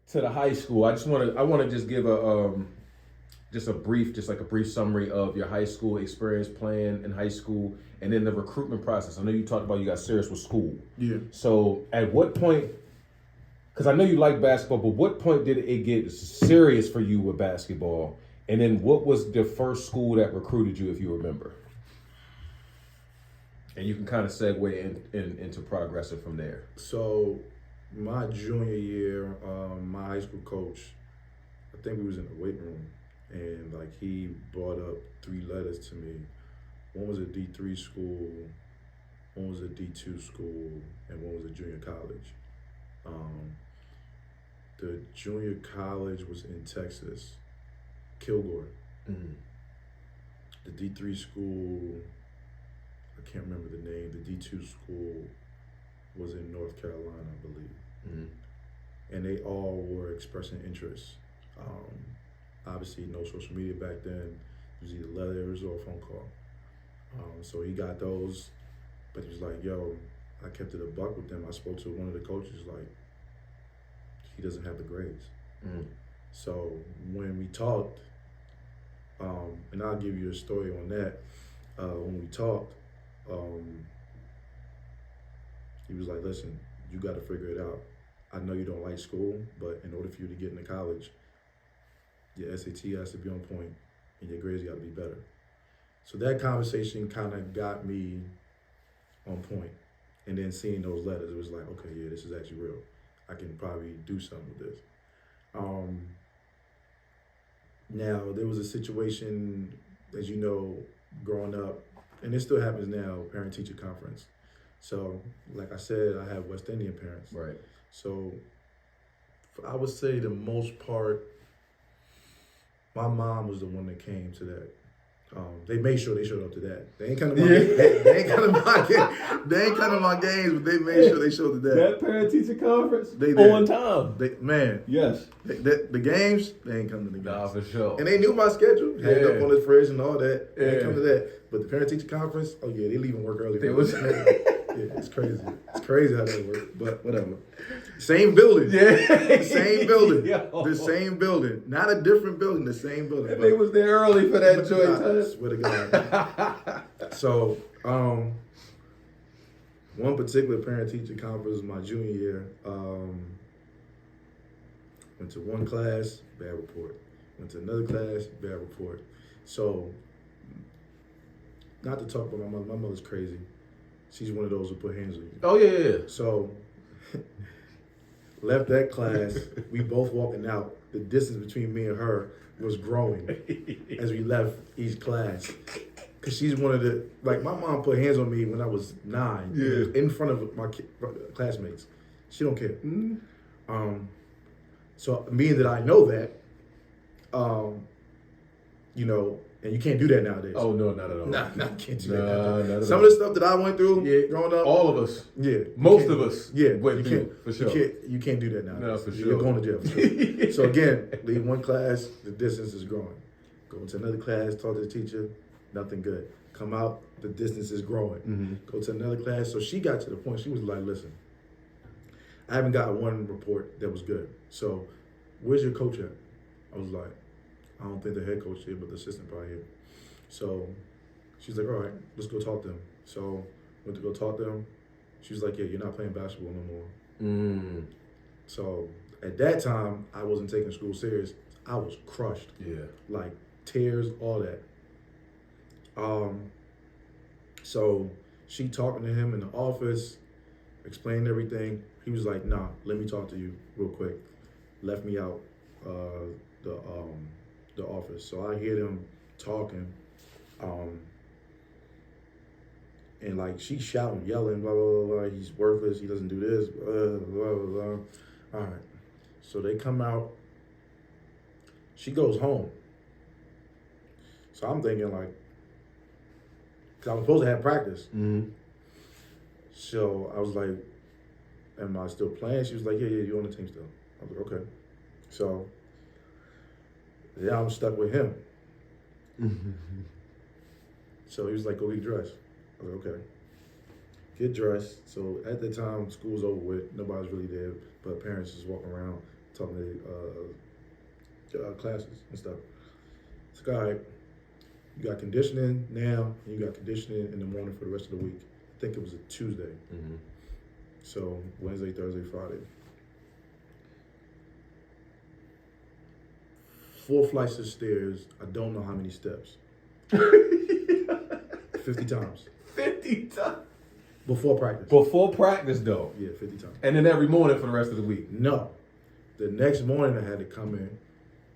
to the high school, I want to just give a brief, just like a brief summary of your high school experience playing in high school, and then the recruitment process. I know you talked about you got serious with school. Yeah. So at what point? Because I know you like basketball, but what point did it get serious for you with basketball? And then what was the first school that recruited you, if you remember? And you can kind of segue into progressing from there. So my junior year, my high school coach, I think we was in the weight room, and like he brought up 3 letters to me. One was a D3 school, one was a D2 school, and one was a junior college. The junior college was in Texas, Kilgore. Mm-hmm. The D3 school, I can't remember the name. The D2 school was in North Carolina, I believe. Mm-hmm. And they all were expressing interest. Obviously, no social media back then. It was either letters or a phone call. So he got those, but he was like, yo, I kept it a buck with them. I spoke to one of the coaches, like, he doesn't have the grades. Mm-hmm. So when we talked, and I'll give you a story on that. When we talked, he was like, listen, you got to figure it out. I know you don't like school, but in order for you to get into college, your SAT has to be on point and your grades got to be better. So that conversation kind of got me on point. And then seeing those letters, it was like, okay, yeah, this is actually real. I can probably do something with this. Now, there was a situation, as you know, growing up, and it still happens now, parent-teacher conference. So, like I said, I have West Indian parents. Right. So, I would say the most part, my mom was the one that came to that. They made sure they showed up to that. They ain't come to my they ain't come to my game. They ain't come to my games, but they made sure they showed up to that. That parent teacher conference, they did. On time. Yes. The games, they ain't come to the games. Nah, for sure. And they knew my schedule. Had it up on his fridge and all that. They Yeah. ain't come to that. But the parent teacher conference, oh yeah, they leaving work early. Yeah, it's crazy. It's crazy how that works. But whatever. Same building. Yeah. The same building. Yo. The same building. Not a different building, the same building. And they was there early for that joint. I swear to God. So, one particular parent-teacher conference my junior year, went to one class, bad report. Went to another class, bad report. So, not to talk about my mother. My mother's crazy. She's one of those who put hands on you. Oh, yeah. So, left that class. We both walking out. The distance between me and her was growing as we left each class. Because she's one of the, like, my mom put hands on me when I was 9. Yeah. In front of my classmates. She don't care. Mm-hmm. So, being that I know that, you know, and you can't do that nowadays. Oh, no, not at all. Nah, I can't do that nowadays. Not at Some all. of the stuff that I went through growing up. All of us. Yeah. Most of us. Yeah. Went through, for sure. You can't do that nowadays. No, for sure. You're going to jail for sure. So again, leave one class, the distance is growing. Go into another class, talk to the teacher, nothing good. Come out, the distance is growing. Mm-hmm. Go to another class. So she got to the point, she was like, listen, I haven't got one report that was good. So where's your coach at? I was like, I don't think the head coach here, but the assistant probably here. So she's like, all right, let's go talk to them. So went to go talk to them. She was like, yeah, you're not playing basketball no more. Mm. So at that time, I wasn't taking school serious. I was crushed. Yeah. Like tears, all that. So she talking to him in the office, explained everything. He was like, nah, let me talk to you real quick. Left me out the office. So I hear them talking. And like she's shouting, yelling, blah, blah, blah, blah. He's worthless. He doesn't do this, blah, blah, blah, blah. All right. So they come out. She goes home. So I'm thinking like, because I was supposed to have practice. Mm-hmm. So I was like, am I still playing? She was like, yeah, you're on the team still. I was like, okay. So yeah, I'm stuck with him. So he was like, go get dressed. I was like, okay. Get dressed. So at the time, school was over with. Nobody's really there, but parents just walking around. talking to classes and stuff. It's like, all right, you got conditioning now, and you got conditioning in the morning for the rest of the week. I think it was a Tuesday. Mm-hmm. So Wednesday, Thursday, Friday. 4 flights of stairs. I don't know how many steps. 50 times. 50 times. Before practice. Before practice, though. Yeah, 50 times. And then every morning for the rest of the week. No. The next morning I had to come in,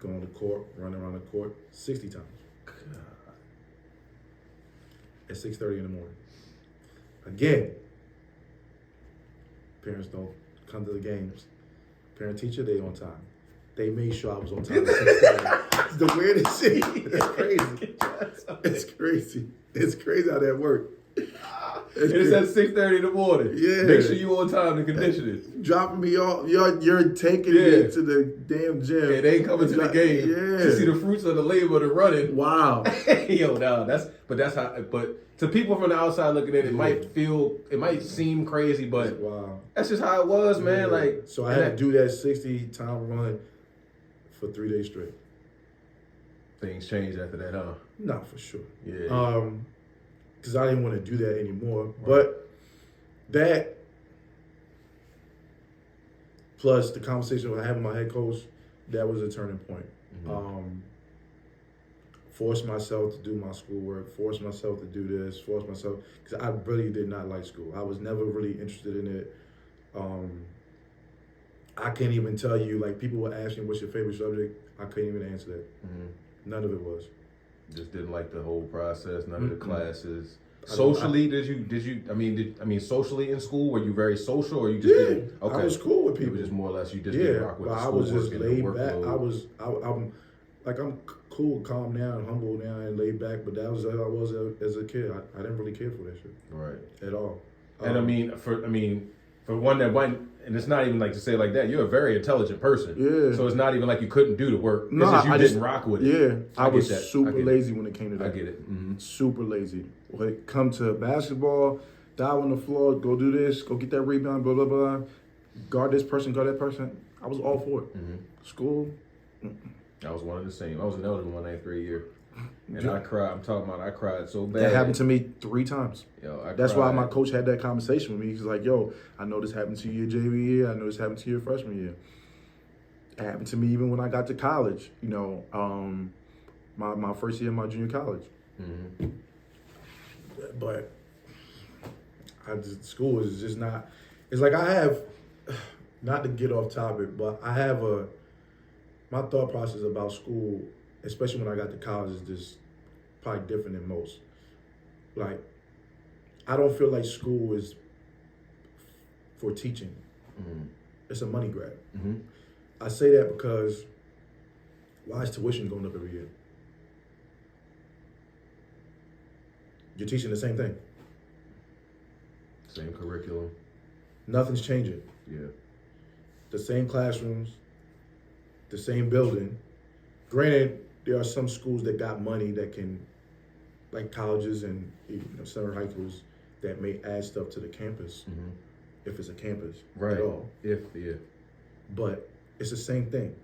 go on the court, run around the court 60 times. God. At 6:30 in the morning. Again, parents don't come to the games. Parent teacher, they on time. They made sure I was on time at 6:30. It's the weirdest shit. It's crazy. It's crazy. It's crazy how that worked. It's at 6:30 in the morning. Yeah. Make sure you on time to condition it. Dropping me off. You're taking me to the damn gym. Yeah, they ain't coming to the game. Yeah. To see the fruits of the labor of running. Wow. Yo, no, that's how. But to people from the outside looking at it, it might seem crazy, but wow. That's just how it was, man. Yeah. Like, so I had to do that 60-time run for 3 days straight. Things changed after that, huh? Not for sure. Yeah. Because I didn't want to do that anymore. Right. But that plus the conversation I had with my head coach, that was a turning point. Mm-hmm. Forced myself to do my schoolwork, forced myself to do this, forced myself, because I really did not like school. I was never really interested in it. I can't even tell you, like, people would ask me, what's your favorite subject? I couldn't even answer that. Mm-hmm. None of it was. Just didn't like the whole process, none of the classes. Socially, socially in school, were you very social, or you just didn't? Okay. I was cool with people. You were just more or less, you just didn't rock with the schoolwork. I was just laid back. I'm cool, calm now, and humble now, and laid back, but that was how I was as a kid. I didn't really care for that shit. Right. At all. And for one that went, and it's not even like to say it like that, you're a very intelligent person. Yeah. So it's not even like you couldn't do the work. No, it's just you didn't rock with it. Yeah. I was super lazy when it came to that. I get it. Mm-hmm. Super lazy. When it come to basketball, dive on the floor, go do this, go get that rebound, blah, blah, blah. Guard this person, guard that person. I was all for it. Mm-hmm. School. I was one of the same. I was an elder in my 9th grade year. And I cried. I cried so bad. That happened to me 3 times. Yo, That's why my coach had that conversation with me. He's like, yo, I know this happened to you your JV year. I know this happened to you your freshman year. It happened to me even when I got to college, my first year in my junior college. Mm-hmm. But school is just not, it's like I have, not to get off topic, but I have my thought process about school, especially when I got to college, is just probably different than most. Like, I don't feel like school is for teaching. Mm-hmm. It's a money grab. Mm-hmm. I say that because why is tuition going up every year? You're teaching the same thing. Same curriculum. Nothing's changing. Yeah. The same classrooms, the same building. Granted, there are some schools that got money that can, like colleges and summer high schools, that may add stuff to the campus, mm-hmm. if it's a campus right. at all. But it's the same thing.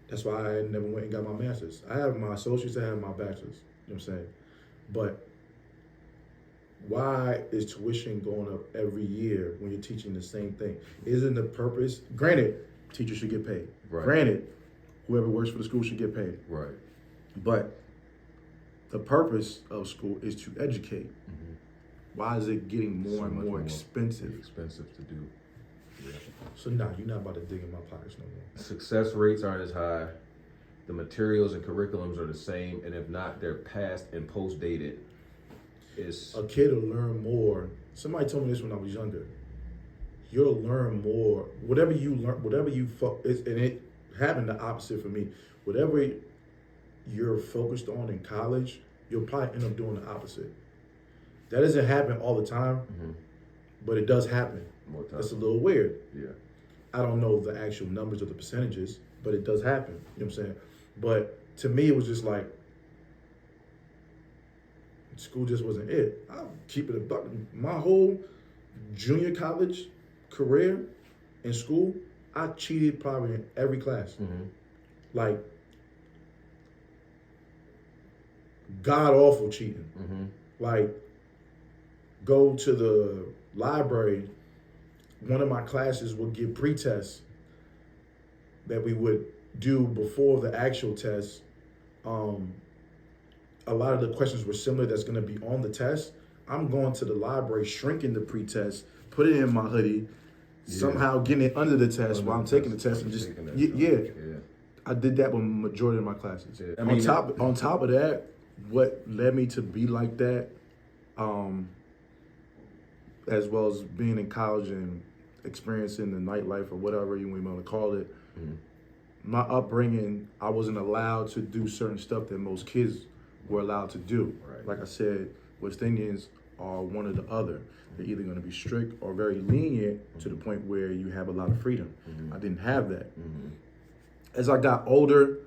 That's why I never went and got my master's. I have my associates, I have my bachelor's. You know what I'm saying? But why is tuition going up every year when you're teaching the same thing? Isn't the purpose, granted, teachers should get paid. Right. Granted, whoever works for the school should get paid. Right. But the purpose of school is to educate. Mm-hmm. Why is it getting more and more expensive? Expensive to do. Yeah. So now you're not about to dig in my pockets no more. Success rates aren't as high. The materials and curriculums are the same, and if not, they're past and post dated. A kid will learn more. Somebody told me this when I was younger. You'll learn more. Whatever you learn, and it happened the opposite for me. Whatever you're focused on in college, you'll probably end up doing the opposite. That doesn't happen all the time, mm-hmm. but it does happen. More time. It's a little weird. Yeah. I don't know the actual numbers or the percentages, but it does happen. You know what I'm saying? But to me, it was just like, school just wasn't it. I'll keep it a buck. My whole junior college career in school, I cheated probably in every class. Like, god awful cheating. Like, go to the library. One of my classes would give pre-tests that we would do before the actual test. A lot of the questions were similar that's going to be on the test. I'm going to the library, shrinking the pre-test, put it in my hoodie, somehow getting it under the test while I'm taking the test, and just I did that with the majority of my classes. I mean, on top of that, what led me to be like that, as well as being in college and experiencing the nightlife or whatever you want to call it, my upbringing, I wasn't allowed to do certain stuff that most kids were allowed to do. Like I said, West Indians are one or the other. They're either going to be strict or very lenient to the point where you have a lot of freedom. I didn't have that. As I got older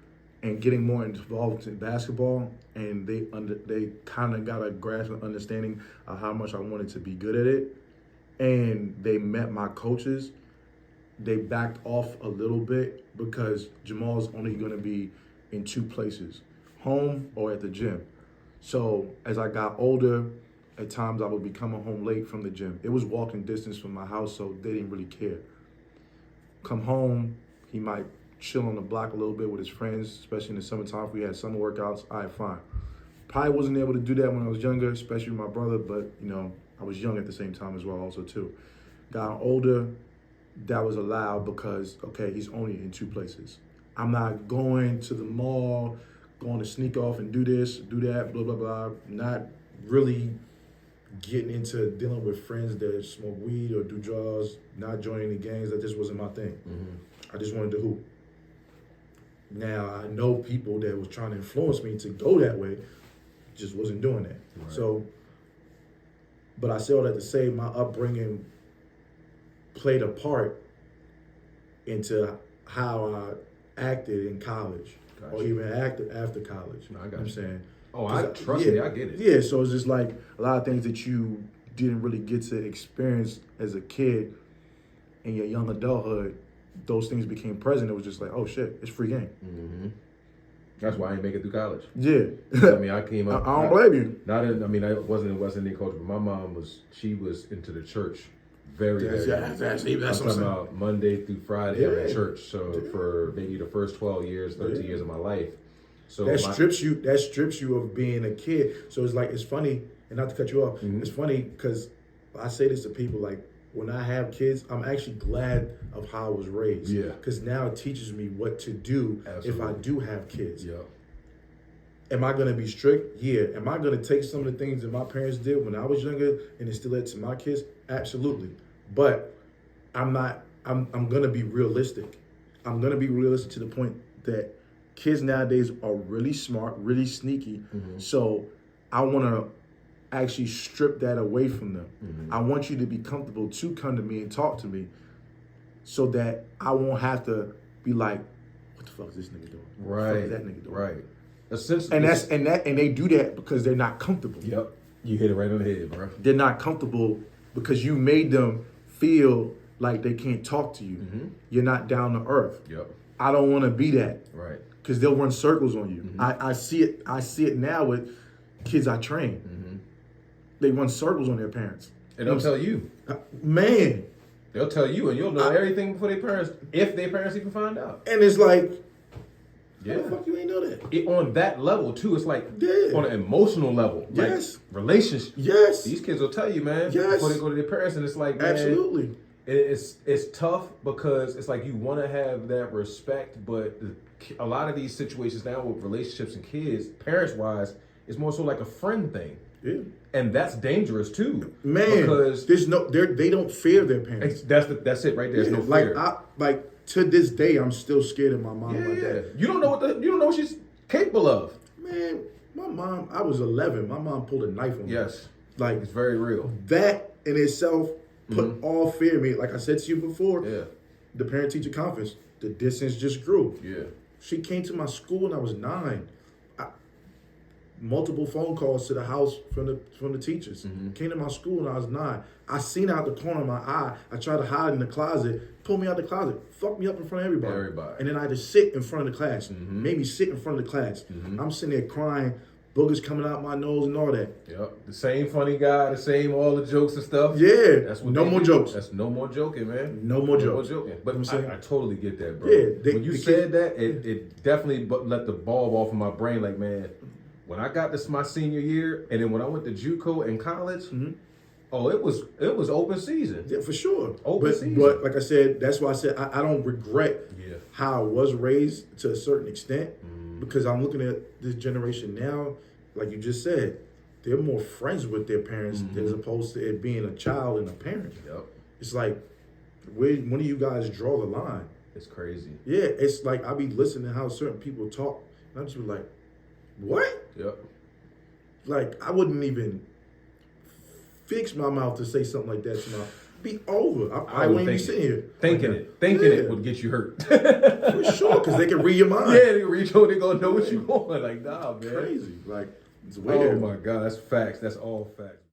and getting more involved in basketball, and they kind of got a grasp and understanding of how much I wanted to be good at it, and they met my coaches, they backed off a little bit because Jamal's only going to be in two places, home or at the gym. So as I got older, at times I would be coming home late from the gym. It was walking distance from my house, so they didn't really care. Come home, he might chill on the block a little bit with his friends, especially in the summertime if we had summer workouts. All right, fine. Probably wasn't able to do that when I was younger, especially with my brother, but I was young at the same time as well also too. Got older, that was allowed because, okay, he's only in two places. I'm not going to the mall, going to sneak off and do this, do that, blah, blah, blah. Not really getting into dealing with friends that smoke weed or do drugs, not joining the gangs. That just wasn't my thing. I just wanted to hoop. Now, I know people that was trying to influence me to go that way, just wasn't doing that. So, but I say all that to say my upbringing played a part into how I acted in college or even acted after college. No, I got you know what I'm saying? Trust me, I get it. Yeah, so it's just like a lot of things that you didn't really get to experience as a kid in your young adulthood, those things became present. It was just like, oh shit, it's free game. That's why I ain't make it through college. Yeah. I mean, I came up. I don't blame you. I wasn't in West Indian culture, but my mom was into the church very, very. That's I'm talking about Monday through Friday I'm in church. So for maybe the first 12 years, 13 years of my life. So that strips you of being a kid. So it's funny, and not to cut you off, it's funny because I say this to people, like, when I have kids, I'm actually glad of how I was raised. Yeah. Because now it teaches me what to do if I do have kids. Yeah. Am I going to be strict? Yeah. Am I going to take some of the things that my parents did when I was younger and instill it to my kids? Absolutely. But I'm going to be realistic. I'm going to be realistic to the point that kids nowadays are really smart, really sneaky. So I want to actually strip that away from them. I want you to be comfortable to come to me and talk to me so that I won't have to be like, what the fuck is this nigga doing? What the fuck is that nigga doing? Right. Essentially, and they do that because they're not comfortable. Yep. You hit it right on the head, bro. They're not comfortable because you made them feel like they can't talk to you. You're not down to earth. Yep. I don't want to be that. Right. Because they'll run circles on you. I see it now with kids I train. They run circles on their parents. And they'll tell you. Man. They'll tell you, and you'll know everything before their parents, if their parents even find out. And it's like, how the fuck you ain't know that? On that level, too. It's like, on an emotional level. Yes. Like, relationship. Yes. These kids will tell you, man, before they go to their parents, and it's like, man. Absolutely. It's tough because it's like you want to have that respect, but a lot of these situations now with relationships and kids, parents-wise, it's more so like a friend thing. Yeah. And that's dangerous too, man. Because they don't fear their parents. That's it right there. There's no fear. Like to this day, I'm still scared of my mom and my dad. You don't know what she's capable of. Man, my mom. I was 11. My mom pulled a knife on me. Yes, like it's very real. That in itself put all fear in me. Like I said to you before, the parent-teacher conference, the distance just grew. Yeah, she came to my school when I was 9. multiple phone calls to the house from the teachers. Came to my school when I was 9. I seen out the corner of my eye. I tried to hide in the closet. Pulled me out the closet. Fucked me up in front of everybody. And then I had to sit in front of the class. Made me sit in front of the class. I'm sitting there crying. Boogers coming out my nose and all that. Yep. The same funny guy, the same all the jokes and stuff. Yeah. That's what no more jokes. That's no more joking, man. No more jokes. But I totally get that, bro. Yeah. When you said that, it definitely let the bulb off of my brain. Like, man, when I got this my senior year, and then when I went to JUCO in college, oh, it was open season. Yeah, for sure. Open season. But like I said, that's why I said I don't regret how I was raised to a certain extent because I'm looking at this generation now. Like you just said, they're more friends with their parents as opposed to it being a child and a parent. Yep. It's like, when do you guys draw the line? It's crazy. Yeah, it's like I be listening to how certain people talk, and I'm just like, what? Yep. Like I wouldn't even fix my mouth to say something like that to my. Be over. I wouldn't be sitting here. Thinking it would get you hurt. For sure, because they can read your mind. Yeah, they read you, they gonna know what you want. Like, nah, man. Crazy. Like, it's weird. Oh my God, that's facts. That's all facts.